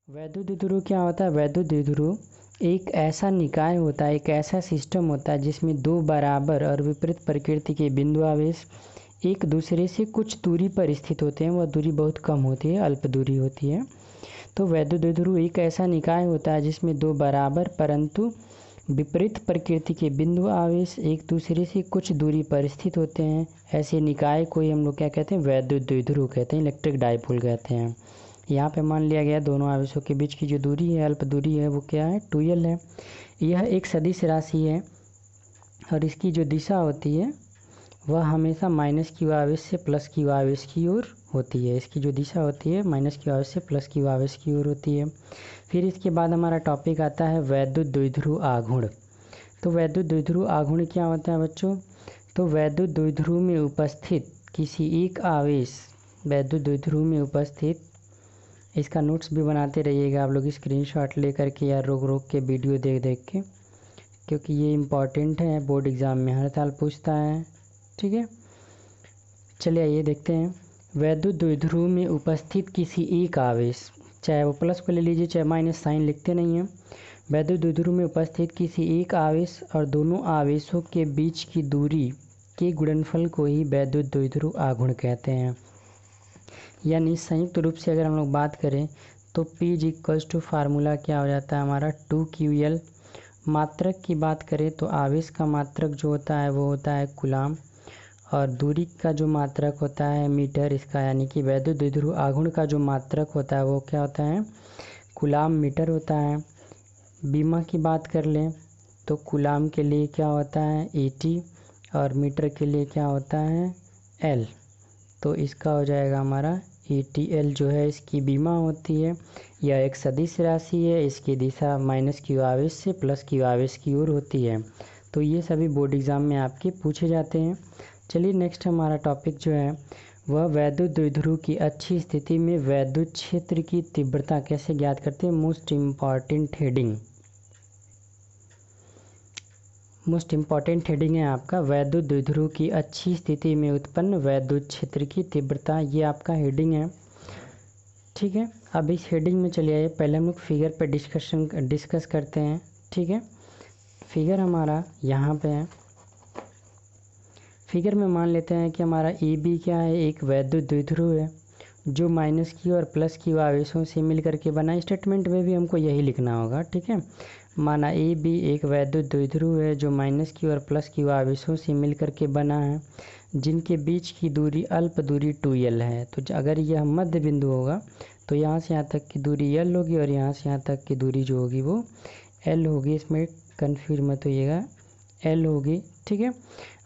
वैद्युत द्विध्रुव क्या होता है? वैद्युत द्विध्रुव एक ऐसा निकाय होता है, एक ऐसा सिस्टम होता है जिसमें दो बराबर और विपरीत प्रकृति के बिंदु आवेश एक दूसरे से कुछ दूरी पर स्थित होते हैं। वह दूरी बहुत कम होती है, अल्प दूरी होती है। तो वैद्युत द्विध्रुव एक ऐसा निकाय होता है जिसमें दो बराबर परंतु विपरीत प्रकृति के बिंदु आवेश एक दूसरे से कुछ दूरी पर स्थित होते हैं। ऐसे निकाय को ही हम लोग क्या कहते हैं? वैद्युत द्विध्रुव कहते हैं, इलेक्ट्रिक डाइपोल कहते हैं। यहाँ पे मान लिया गया दोनों आवेशों के बीच की जो दूरी है, अल्प दूरी है, वो क्या है? 2l है। यह एक सदिश राशि है और इसकी जो दिशा होती है वह हमेशा माइनस क्यू आवेश से प्लस क्यू आवेश की ओर होती है। इसकी जो दिशा होती है माइनस क्यू आवेश से प्लस क्यू आवेश की ओर होती है। फिर इसके बाद हमारा टॉपिक आता है वैद्युत द्विध्रुव आघूर्ण। तो वैद्युत द्विध्रुव आघूर्ण क्या होता है बच्चों? तो वैद्युत द्विध्रुव में उपस्थित किसी एक आवेश, वैद्युत द्विध्रुव में उपस्थित, इसका नोट्स भी बनाते रहिएगा आप लोग स्क्रीनशॉट लेकर के या रोक रोक के वीडियो देख देख के, क्योंकि ये इम्पॉर्टेंट है, बोर्ड एग्ज़ाम में हर साल पूछता है। ठीक है, चलिए आइए देखते हैं। वैद्युत द्विध्रुव में उपस्थित किसी एक आवेश, चाहे वो प्लस को ले लीजिए चाहे माइनस, साइन लिखते नहीं हैं। वैद्युत द्विध्रुव में उपस्थित किसी एक आवेश और दोनों आवेशों के बीच की दूरी के गुणनफल को ही वैद्युत द्विध्रुव आघूर्ण कहते हैं। यानी संयुक्त रूप से अगर हम लोग बात करें तो P = फार्मूला क्या हो जाता है हमारा? 2ql। मात्रक की बात करें तो आवेश का मात्रक जो होता है वो होता है कूलाम, और दूरी का जो मात्रक होता है मीटर इसका, यानी कि वैद्युत द्विध्रुव आघूर्ण का जो मात्रक होता है वो क्या होता है? कूलाम मीटर होता है। बीमा की बात कर लें तो कूलाम के लिए क्या होता है? AT, और मीटर के लिए क्या होता है? L। तो इसका हो जाएगा हमारा ATL जो है, इसकी बीमा होती है। यह एक सदिश राशि है, इसकी दिशा माइनस क्यू आवेश से प्लस क्यू आवेश की ओर होती है। तो ये सभी बोर्ड एग्ज़ाम में आपके पूछे जाते हैं। चलिए नेक्स्ट हमारा टॉपिक जो है वह वैद्युत द्विध्रुव की अच्छी स्थिति में वैद्युत क्षेत्र की तीव्रता कैसे ज्ञात करते हैं? मोस्ट इम्पॉर्टेंट हेडिंग है आपका, वैद्युत द्विध्रुव की अच्छी स्थिति में उत्पन्न वैद्युत क्षेत्र की तीव्रता। ये आपका हेडिंग है। ठीक है, अब इस हेडिंग में चलिए आइए, पहले हम लोग फिगर पर डिस्कस करते हैं। ठीक है, फिगर हमारा यहाँ पे है। फिगर में मान लेते हैं कि हमारा AB क्या है? एक वैद्युत द्विध्रुव है जो माइनस क्यू और प्लस क्यू आवेशों से मिल करके बना। स्टेटमेंट में भी हमको यही लिखना होगा। ठीक है, माना AB एक वैद्युत द्विध्रुव है जो माइनस क्यू और प्लस क्यू आवेशों से मिल करके बना है, जिनके बीच की दूरी अल्प दूरी 2l है। तो अगर यह मध्य बिंदु होगा तो यहाँ से यहाँ तक की दूरी l होगी और यहाँ से यहाँ तक की दूरी जो होगी वो l होगी। इसमें कन्फ्यूज मत होइएगा, l होगी। ठीक है,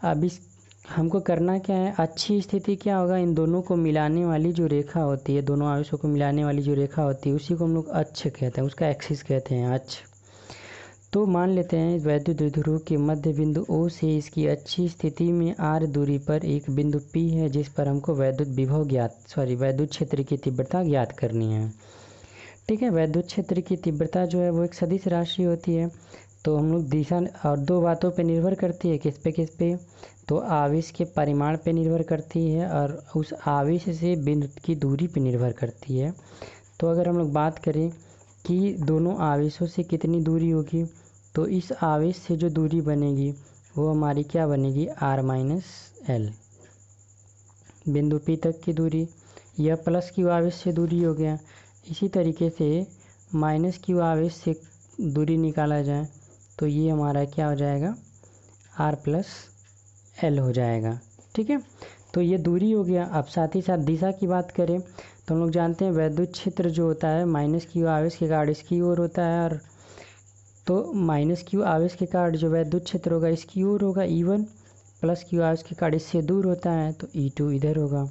अब इस हमको करना क्या है? अच्छी स्थिति क्या होगा? इन दोनों को मिलाने वाली जो रेखा होती है, दोनों आवेशों को मिलाने वाली जो रेखा होती है उसी को हम लोग अक्ष कहते हैं, उसका एक्सिस कहते हैं, अक्ष। तो मान लेते हैं वैद्युत द्विध्रुव के मध्य बिंदु O से इसकी अच्छी स्थिति में r दूरी पर एक बिंदु P है जिस पर हमको वैद्युत क्षेत्र की तीव्रता ज्ञात करनी है। ठीक है, वैद्युत क्षेत्र की तीव्रता जो है वो एक सदिश राशि होती है। तो हम लोग दिशा और दो बातों पे निर्भर करती है, किस पे? तो आवेश के परिमाण पे निर्भर करती है और उस आवेश से बिंदु की दूरी पे निर्भर करती है। तो अगर हम लोग बात करें कि दोनों आवेशों से कितनी दूरी होगी, तो इस आवेश से जो दूरी बनेगी वो हमारी क्या बनेगी? r-l, बिंदु P तक की दूरी। यह प्लस क्यू आवेश से दूरी हो गया। इसी तरीके से माइनस क्यू आवेश से दूरी निकाला जाए तो ये हमारा क्या हो जाएगा? r+l हो जाएगा। ठीक है, तो ये दूरी हो गया। अब साथ ही साथ दिशा की बात करें तो हम लोग जानते हैं वैद्युत क्षेत्र जो होता है माइनस क्यू आवेश के कारण इसकी ओर होता है, और तो माइनस क्यू आवेश के कारण जो वैद्युत क्षेत्र होगा इसकी ओर होगा E1, प्लस क्यू आवेश के कारण इससे दूर होता है तो E2 इधर होगा।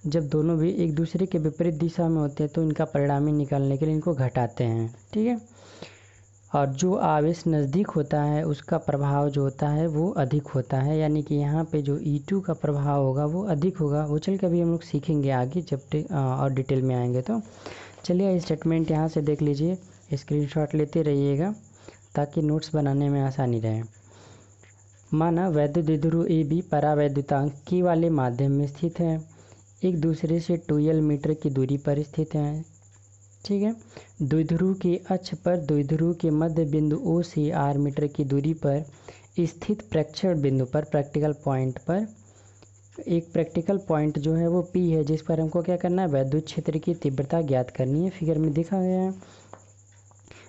जब दोनों भी एक दूसरे के विपरीत दिशा में होते हैं तो इनका परिणामी निकालने के लिए इनको घटाते हैं। ठीक है, और जो आवेश नज़दीक होता है उसका प्रभाव जो होता है वो अधिक होता है, यानी कि यहाँ पे जो E2 का प्रभाव होगा वो अधिक होगा। वो चल के अभी हम लोग सीखेंगे आगे जब और डिटेल में आएंगे। तो चलिए स्टेटमेंट यहाँ से देख लीजिए, स्क्रीनशॉट लेते रहिएगा ताकि नोट्स बनाने में आसानी रहे। माना वैद्युत द्विध्रुव AB परावैद्युतांक K वाले माध्यम में स्थित है, एक दूसरे से 2l मीटर की दूरी पर स्थित है। ठीक है। द्विध्रुव के अक्ष पर द्विध्रुव के मध्य बिंदु O से r मीटर की दूरी पर स्थित प्रेक्षण बिंदु पर प्रैक्टिकल पॉइंट पर एक प्रैक्टिकल पॉइंट जो है वो P है, जिस पर हमको क्या करना है, वैद्युत क्षेत्र की तीव्रता ज्ञात करनी है। फिगर में दिखा गया है।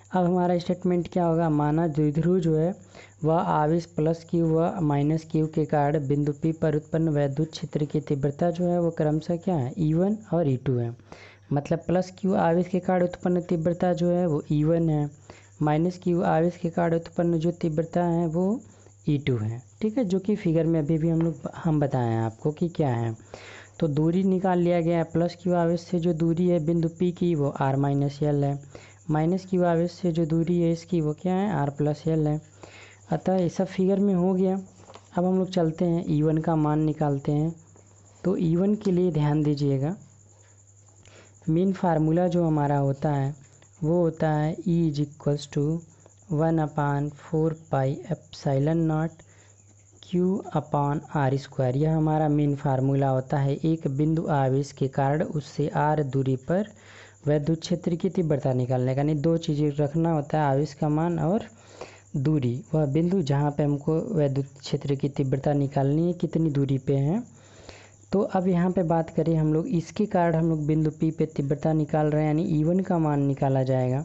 अब हमारा स्टेटमेंट क्या होगा, माना द्विध्रुव जो है वह आवेश प्लस क्यू व माइनस क्यू के कारण बिंदु P पर उत्पन्न वैद्युत क्षेत्र की तीव्रता जो है वो क्रमशः क्या है, E1 और E2 है। मतलब प्लस क्यू आवेश के कारण उत्पन्न तीव्रता जो है वो E1 है, माइनस क्यू आवेश के कारण उत्पन्न जो तीव्रता है वो E2 है। ठीक है, जो कि फिगर में अभी भी हम बताए हैं आपको कि क्या है। तो दूरी निकाल लिया गया है। प्लस क्यू आवेश से जो दूरी है बिंदु P की वो r माइनस एल है, माइनस क्यू आवेश से जो दूरी है इसकी वो क्या है, r प्लस एल है। अतः ये सब फिगर में हो गया। अब हम लोग चलते हैं E1 का मान निकालते हैं। तो E1 के लिए ध्यान दीजिएगा, मेन फार्मूला जो हमारा होता है वो होता है E = 1/4 pi epsilon not Q/r²। यह हमारा मेन फार्मूला होता है एक बिंदु आवेश के कारण उससे r दूरी पर वैद्युत क्षेत्र की तीव्रता निकालने का। यानी दो चीज़ें रखना होता है, आवेश का मान और दूरी, वह बिंदु जहाँ पे हमको वैद्युत क्षेत्र की तीव्रता निकालनी है कितनी दूरी पे है। तो अब यहाँ पे बात करें हम लोग, इसके कारण हम लोग बिंदु P पे तीव्रता निकाल रहे हैं, यानी E1 का मान निकाला जाएगा।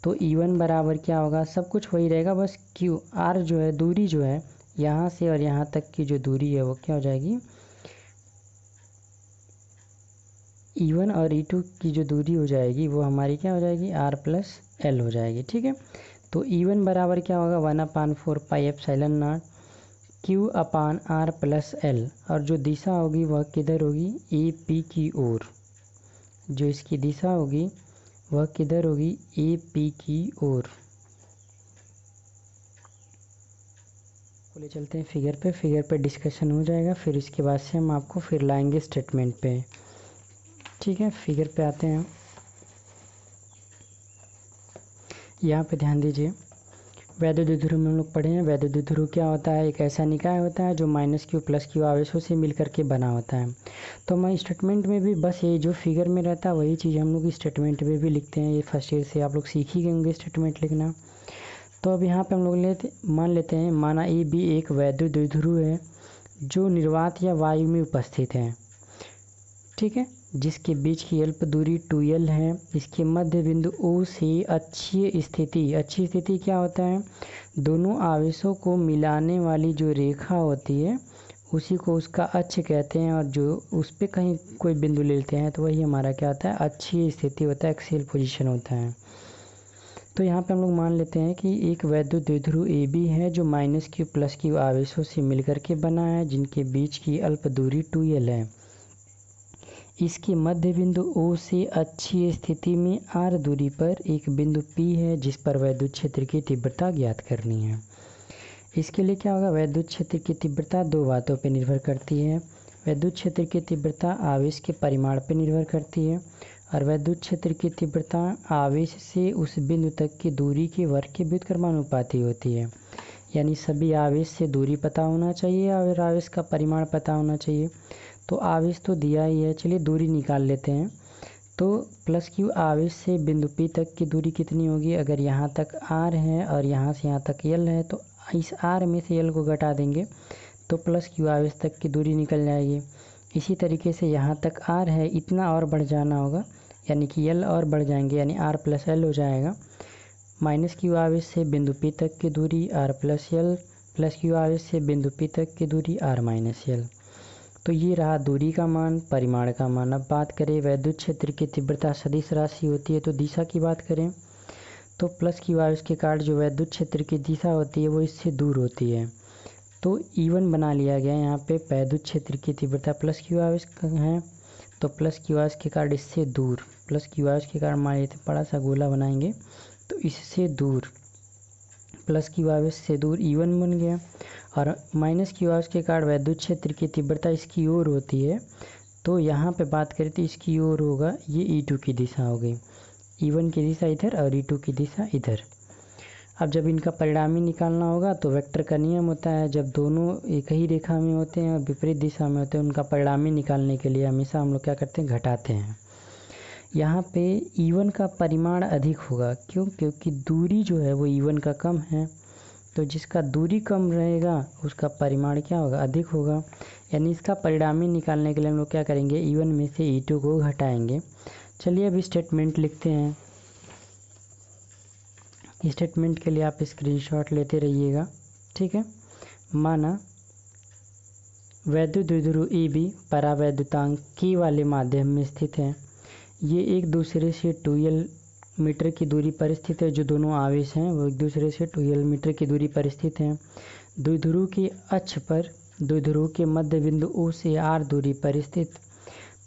तो E1 बराबर क्या होगा, सब कुछ वही रहेगा, बस Q R जो है दूरी जो है यहाँ से और यहाँ तक की जो दूरी है वो क्या हो जाएगी, E1 और E2 की जो दूरी हो जाएगी वो हमारी क्या हो जाएगी, R प्लस एल हो जाएगी। ठीक है, तो E1 बराबर क्या होगा, 1/4 pi epsilon not Q/r plus L. और जो दिशा होगी वह किधर होगी, AP की ओर। जो इसकी दिशा होगी वह किधर होगी, AP की ओर। ले चलते हैं फिगर पे डिस्कशन हो जाएगा, फिर इसके बाद से हम आपको फिर लाएंगे स्टेटमेंट पे। ठीक है, फिगर पे आते हैं। यहाँ पे ध्यान दीजिए, वैद्युत द्विध्रुव में हम लोग पढ़े हैं। वैद्युत द्विध्रुव क्या होता है, एक ऐसा निकाय होता है जो माइनस क्यू प्लस क्यू आवेशों से मिलकर के बना होता है। तो हमारे स्टेटमेंट में भी बस ये जो फिगर में रहता है वही चीज़ हम लोग स्टेटमेंट में भी लिखते हैं। ये फर्स्ट ईयर से आप लोग सीख ही गए होंगे स्टेटमेंट लिखना। तो अब यहाँ पे हम लोग मान लेते हैं, माना ए बी एक वैद्युत द्विध्रुव है जो निर्वात या वायु में उपस्थित है। ठीक है, जिसके बीच की अल्प दूरी 2L है। इसके मध्य बिंदु O से अक्षीय स्थिति क्या होता है, दोनों आवेशों को मिलाने वाली जो रेखा होती है उसी को उसका अक्ष कहते हैं। और जो उस पर कहीं कोई बिंदु ले लेते हैं तो वही हमारा क्या होता है, अक्षीय स्थिति होता है, एक्सियल पोजीशन होता है। तो यहाँ पे हम लोग मान लेते हैं कि एक वैद्युत द्विध्रुव AB है जो माइनस क्यू प्लस क्यू आवेशों से मिलकर के बना है, जिनके बीच की अल्प दूरी 2L है। इसके मध्य बिंदु O से अक्षीय स्थिति में r दूरी पर एक बिंदु P है जिस पर वैद्युत क्षेत्र की तीव्रता ज्ञात करनी है। इसके लिए क्या होगा, वैद्युत क्षेत्र की तीव्रता दो बातों पर निर्भर करती है। वैद्युत क्षेत्र की तीव्रता आवेश के परिमाण पर निर्भर करती है, और वैद्युत क्षेत्र की तीव्रता आवेश से उस बिंदु तक की दूरी के वर्ग के व्युत्क्रमानुपाती होती है। यानी सभी आवेश से दूरी पता होना चाहिए और आवेश का परिमाण पता होना चाहिए। तो आवेश तो दिया ही है, चलिए दूरी निकाल लेते हैं। तो प्लस क्यू आवेश से बिंदु P तक की दूरी कितनी होगी, अगर यहाँ तक R है और यहाँ से यहाँ तक L है तो इस R में से L को घटा देंगे तो प्लस क्यू आवेश तक की दूरी निकल जाएगी। इसी तरीके से यहाँ तक R है, इतना और बढ़ जाना होगा, यानी कि L और बढ़ जाएंगे, यानी R प्लस एल हो जाएगा। माइनस क्यू आवेश से बिंदु P तक की दूरी R plus L, plus Q आवेश से बिंदु P तक की दूरी R माइनस एल। तो ये रहा दूरी का मान, परिमाण का मान। अब बात करें वैद्युत क्षेत्र की तीव्रता सदिश राशि होती है, तो दिशा की बात करें तो प्लस क्यू आवेश के कारण जो वैद्युत क्षेत्र की दिशा होती है वो इससे दूर होती है। तो E1 बना लिया गया यहाँ पे, वैद्युत क्षेत्र की तीव्रता प्लस क्यू आवेश है, तो प्लस क्यू आवेश के कारण इससे दूर, प्लस क्यू आवेश के कारण मान लेते बड़ा सा गोला बनाएंगे तो इससे दूर, प्लस क्यू आवेश से दूर E1 बन गया। और माइनस क्यू आवेश के कारण वैद्युत क्षेत्र की तीव्रता इसकी ओर होती है, तो यहाँ पे बात करें तो इसकी ओर होगा, ये E2 की दिशा हो गई। E1 की दिशा इधर और E2 की दिशा इधर। अब जब इनका परिणामी निकालना होगा तो वेक्टर का नियम होता है, जब दोनों एक ही रेखा में होते हैं और विपरीत दिशा में होते हैं, उनका परिणामी निकालने के लिए हमेशा हम लोग क्या करते हैं, घटाते हैं। यहाँ पे E1 का परिमाण अधिक होगा। क्यों? क्योंकि दूरी जो है वो E1 का कम है, तो जिसका दूरी कम रहेगा उसका परिमाण क्या होगा? अधिक होगा। यानी इसका परिणामी निकालने के लिए हम लोग क्या करेंगे? E1 में से E2 को घटाएंगे। चलिए अब स्टेटमेंट लिखते हैं। स्टेटमेंट के लिए आप स्क्रीनशॉट लेते रहिएगा, ठीक है। माना वैद्युत द्विध्रुव EB परावैद्युतांक K वाले माध्यम में स्थित है। ये एक दूसरे से 2L मीटर की दूरी पर स्थित है। जो दोनों आवेश हैं वो एक दूसरे से 2L मीटर की दूरी पर स्थित हैं। द्विध्रुव के अक्ष पर द्विध्रुव के मध्य बिंदु O से R दूरी पर स्थित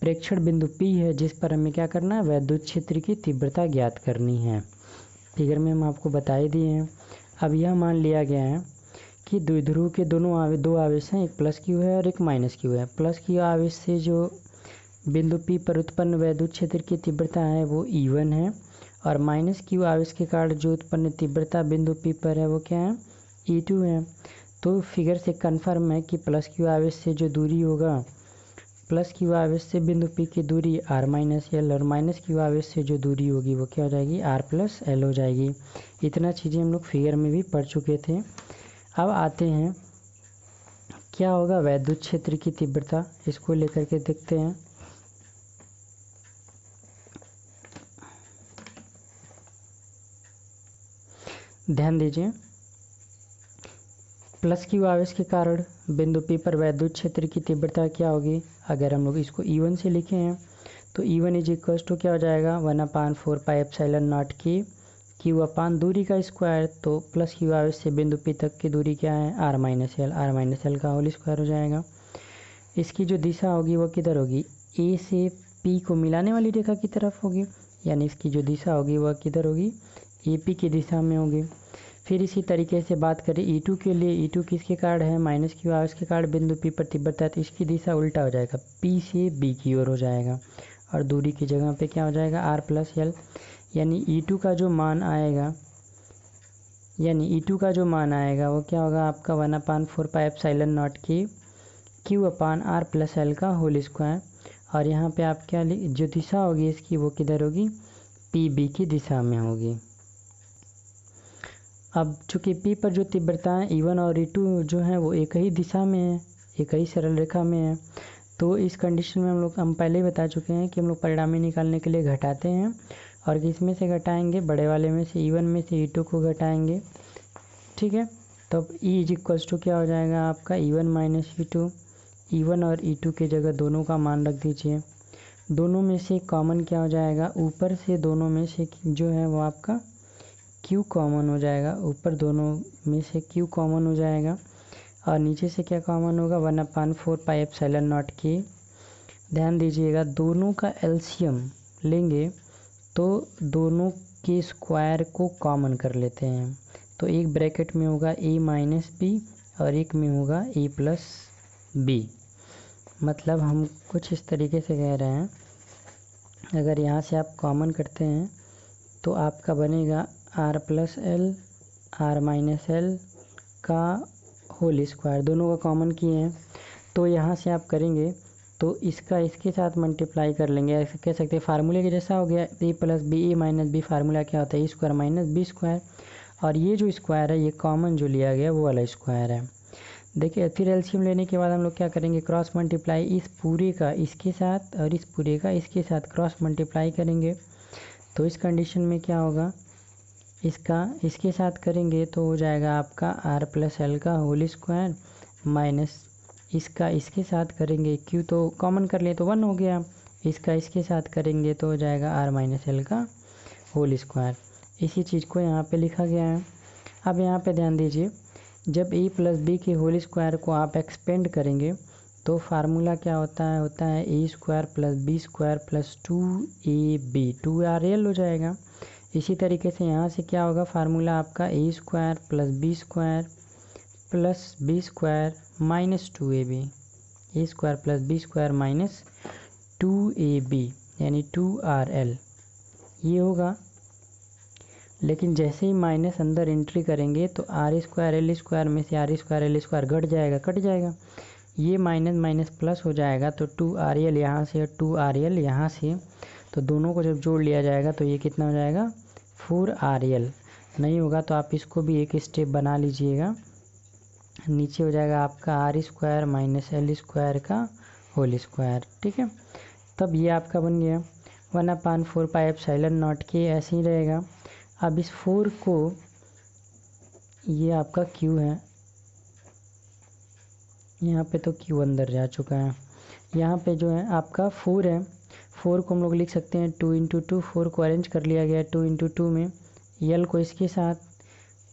प्रेक्षण बिंदु P है, जिस पर हमें क्या करना है? वैद्युत क्षेत्र की तीव्रता ज्ञात करनी है। फिगर में हम आपको बता ही दिए हैं। अब यह मान लिया गया है कि द्विध्रुव के दो आवेश हैं, एक प्लस क्यू है और एक माइनस क्यू है। प्लस क्यू आवेश से जो बिंदु P पर उत्पन्न वैद्युत क्षेत्र की तीव्रता है वो E1 है, और माइनस क्यू आवेश के कारण जो उत्पन्न तीव्रता बिंदु P पर है वो क्या है? E2 है। तो फिगर से कन्फर्म है कि प्लस क्यू आवेश से जो दूरी होगा, प्लस क्यू आवेश से बिंदु P की दूरी R माइनस एल, और माइनस क्यू आवेश से जो दूरी होगी वो क्या हो जाएगी? R प्लस एल हो जाएगी। इतना चीज़ें हम लोग फिगर में भी पढ़ चुके थे। अब आते हैं क्या होगा? वैद्युत क्षेत्र की तीव्रता, इसको लेकर के देखते हैं। ध्यान दीजिए, प्लस क्यू आवेश के कारण बिंदु P पर वैद्युत क्षेत्र की तीव्रता क्या होगी? अगर हम लोग इसको E1 से लिखे हैं तो E1 इज इक्वल टू क्या हो जाएगा? 1/4 पाई एप्सिलॉन नॉट के क्यू अपान दूरी का स्क्वायर। तो प्लस क्यू आवेश से बिंदु P तक की दूरी क्या है? R माइनस एल का होल स्क्वायर हो जाएगा। इसकी जो दिशा होगी वो किधर होगी? A से P को मिलाने वाली रेखा की तरफ होगी, यानी इसकी जो दिशा होगी वह किधर होगी? AP की दिशा में होगी। फिर इसी तरीके से बात करें E2 के लिए। E2 किसके कारण है? माइनस क्यू आवेश के कारण बिंदु P पर तीव्रता, तो इसकी दिशा उल्टा हो जाएगा, P से B की ओर हो जाएगा, और दूरी की जगह पे क्या हो जाएगा? R plus L. यानी E2 का जो मान आएगा वो क्या होगा आपका? 1/4 पाई एप्सिलॉन नॉट के क्यू अपान R प्लस एल का होल स्क्वायर। और यहाँ पे आप क्या जो दिशा होगी इसकी वो किधर होगी? PB की दिशा में होगी। अब चूँकि P पर जो तीव्रता है E1 और E2 जो है वो एक ही दिशा में है, एक ही सरल रेखा में है, तो इस कंडीशन में हम पहले ही बता चुके हैं कि हम लोग परिणामी निकालने के लिए घटाते हैं। और किस में से घटाएंगे? बड़े वाले में से, E1 में से E2 को घटाएंगे, ठीक है। तो अब E इज इक्वल्स टू क्या हो जाएगा आपका? E1 minus E2। E1 और E2 की जगह दोनों का मान रख दीजिए। दोनों में से कॉमन क्या हो जाएगा? ऊपर से दोनों में से जो है वो आपका Q कॉमन हो जाएगा। ऊपर दोनों में से Q कॉमन हो जाएगा, और नीचे से क्या कॉमन होगा? 1/4 पाई एप्सिलॉन नॉट के। ध्यान दीजिएगा, दोनों का एलसीएम लेंगे तो दोनों के स्क्वायर को कॉमन कर लेते हैं। तो एक ब्रैकेट में होगा A माइनस बी और एक में होगा A प्लस बी। मतलब हम कुछ इस तरीके से कह रहे हैं, अगर यहाँ से आप कॉमन करते हैं तो आपका बनेगा R plus L R minus L का होल स्क्वायर। दोनों का कॉमन किए हैं, तो यहाँ से आप करेंगे तो इसका इसके साथ मल्टीप्लाई कर लेंगे। ऐसे कह सकते हैं फार्मूले के जैसा हो गया। A plus B, A minus B formula क्या होता है? A square minus B square. और ये जो स्क्वायर है ये कॉमन जो लिया गया वो वाला स्क्वायर है। देखिए, फिर एलसीएम लेने के बाद हम लोग क्या करेंगे? क्रॉस मल्टीप्लाई इस पूरे का इसके साथ और इस पूरे का इसके साथ क्रॉस मल्टीप्लाई करेंगे। तो इस कंडीशन में क्या होगा? इसका इसके साथ करेंगे तो हो जाएगा आपका R प्लस एल का होल स्क्वायर, माइनस इसका इसके साथ करेंगे, Q तो कॉमन कर लिए तो 1 हो गया, इसका इसके साथ करेंगे तो हो जाएगा R माइनस एल का होल स्क्वायर। इसी चीज़ को यहाँ पे लिखा गया है। अब यहाँ पे ध्यान दीजिए, जब A प्लस बी के होल स्क्वायर को आप एक्सपेंड करेंगे तो फार्मूला क्या होता है A square plus B square plus 2AB 2RL हो जाएगा। इसी तरीके से यहाँ से क्या होगा? फार्मूला आपका A square plus B square minus 2AB, A square plus B square minus 2AB यानी 2RL ये होगा। लेकिन जैसे ही माइनस अंदर एंट्री करेंगे तो R स्क्वायर एल स्क्वायर में से R स्क्वायर एल स्क्वायर घट जाएगा, कट जाएगा, ये माइनस माइनस प्लस हो जाएगा। तो 2RL यहाँ से 2RL यहाँ से, तो दोनों को जब जोड़ लिया जाएगा तो ये कितना हो जाएगा 4RL। नहीं होगा तो आप इसको भी एक स्टेप बना लीजिएगा। नीचे हो जाएगा आपका R² माइनस L² का होल स्क्वायर। ठीक है, तब ये आपका बन गया 1/4πε0 ऐसे ही रहेगा। अब इस 4 को, ये आपका Q है, यहाँ पे तो Q अंदर जा चुका है। यहाँ पे जो है आपका 4 है, 4 को हम लोग लिख सकते हैं 2 × 2, 4 को अरेंज कर लिया गया 2 × 2 में, L को इसके साथ,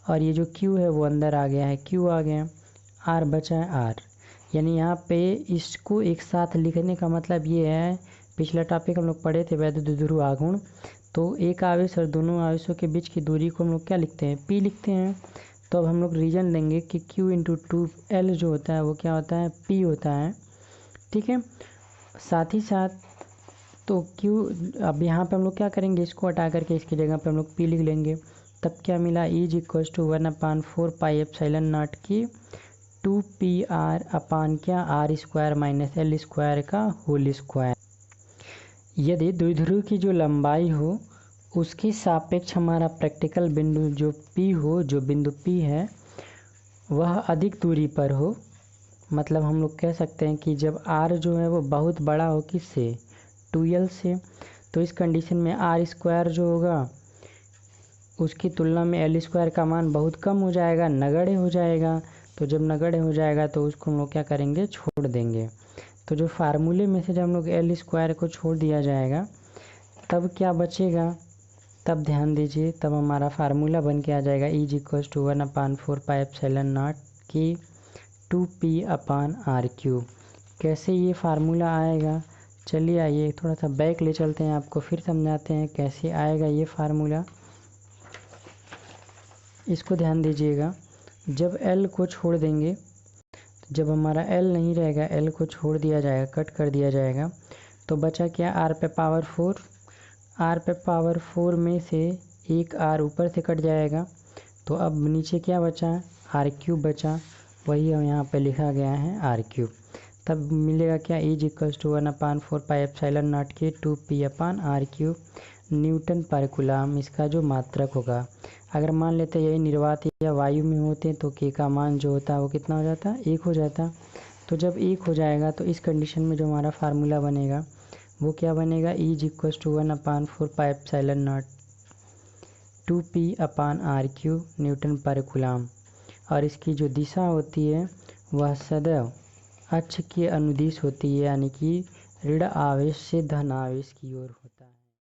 और ये जो Q है वो अंदर आ गया है, Q आ गया, R बचा है R। यानी यहाँ पे इसको एक साथ लिखने का मतलब ये है, पिछला टॉपिक हम लोग पढ़े थे वैद्युत द्विध्रुव आघूर्ण, तो एक आवेश और दोनों आवेशों के बीच की दूरी को हम लोग क्या लिखते हैं, P लिखते हैं। तो अब हम लोग रीजन लेंगे कि Q × 2L जो होता है वो क्या होता है, P होता है। ठीक है, साथ ही साथ तो Q, अब यहाँ पे हम लोग क्या करेंगे, इसको हटा करके इसकी जगह पे हम लोग P लिख लेंगे। तब क्या मिला, E = 1/4πε0 की 2PR अपान क्या R² माइनस L² का होल स्क्वायर। यदि द्विध्रुव की जो लंबाई हो उसके सापेक्ष हमारा प्रैक्टिकल बिंदु जो P हो, जो बिंदु P है वह अधिक दूरी पर हो, मतलब हम लोग कह सकते हैं कि जब R जो है वो बहुत बड़ा हो किससे, 2L से, तो इस कंडीशन में R² जो होगा उसकी तुलना में L² का मान बहुत कम हो जाएगा, नगण्य हो जाएगा। तो जब नगण्य हो जाएगा तो उसको हम लोग क्या करेंगे, छोड़ देंगे। तो जो फार्मूले में से जब हम लोग L² को छोड़ दिया जाएगा तब क्या बचेगा, तब ध्यान दीजिए, तब हमारा फार्मूला बन के आ जाएगा E = 1/4πε0 की 2P/R³। कैसे ये फार्मूला आएगा, चलिए आइए थोड़ा सा बैक ले चलते हैं, आपको फिर समझाते हैं कैसे आएगा ये फार्मूला। इसको ध्यान दीजिएगा, जब L को छोड़ देंगे, जब हमारा L नहीं रहेगा, L को छोड़ दिया जाएगा, कट कर दिया जाएगा, तो बचा क्या, R पे पावर 4, R पे पावर 4 में से एक R ऊपर से कट जाएगा, तो अब नीचे क्या बचा, R³ बचा, वही यहाँ पे लिखा गया है R³। तब मिलेगा क्या, E = 1/4πε0 के 2P/R³ न्यूटन पर कूलम, इसका जो मात्रक होगा। अगर मान लेते यही निर्वात या वायु में होते तो K का मान जो होता है वो कितना हो जाता, 1 हो जाता। तो जब 1 हो जाएगा तो इस कंडीशन में जो हमारा फार्मूला बनेगा वो क्या बनेगा, E = 1/4πε0 2P/R³ न्यूटन पर कूलम। और इसकी जो दिशा होती है वह सदैव अक्ष के अनुदिश होती है, यानी कि ऋण आवेश से धन आवेश की ओर होती है।